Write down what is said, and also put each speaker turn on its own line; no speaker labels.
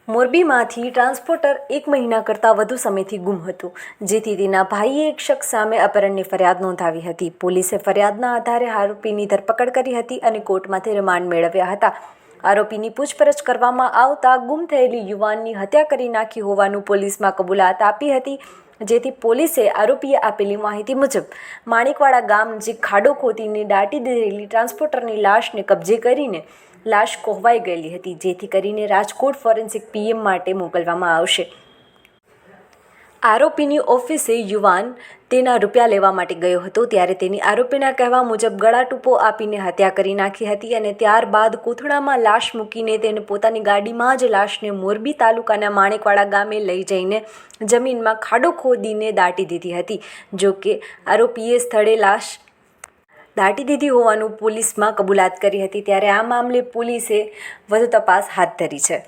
મોરબીમાંથી transporter 1 મહિના કરતાં વધુ સમયથી ગુમ હતું, જેથી તેના ભાઈએ એક શખ્સ સામે અપહરણની ફરિયાદ નોંધાવી હતી. પોલીસે ફરિયાદના આધારે આરોપીની ધરપકડ કરી હતી અને કોર્ટમાંથી રિમાન્ડ મેળવ્યા હતા. આરોપીની પૂછપરછ કરવામાં આવતા ગુમ થયેલી યુવાનની હત્યા કરી નાખી હોવાનું પોલીસમાં કબૂલાત આપી હતી. જેથી પોલીસે આરોપીએ આપેલી માહિતી મુજબ માણેકવાડા ગામ નજીક ખાડો ખોદીને દાટી દીધેલી ટ્રાન્સપોર્ટરની લાશને કબજે કરીને લાશ કોહવાઈ ગયેલી હતી, જેથી કરીને રાજકોટ ફોરેન્સિક પીએમ માટે મોકલવામાં આવશે. આરોપીની ઓફિસે યુવાન તેના રૂપિયા લેવા માટે ગયો હતો, ત્યારે તેની આરોપીના કહેવા મુજબ ગળાટૂંપો આપીને હત્યા કરી નાખી હતી અને ત્યારબાદ કોથળામાં લાશ મૂકીને તેને પોતાની ગાડીમાં જ લાશને મોરબી તાલુકાના માણેકવાડા ગામે લઈ જઈને જમીનમાં ખાડો ખોદીને દાટી દીધી હતી. જોકે આરોપીએ સ્થળે લાશ દાટી દીધી હોવાનું પોલીસમાં કબૂલાત કરી હતી. ત્યારે આ મામલે પોલીસે વધુ તપાસ હાથ ધરી છે.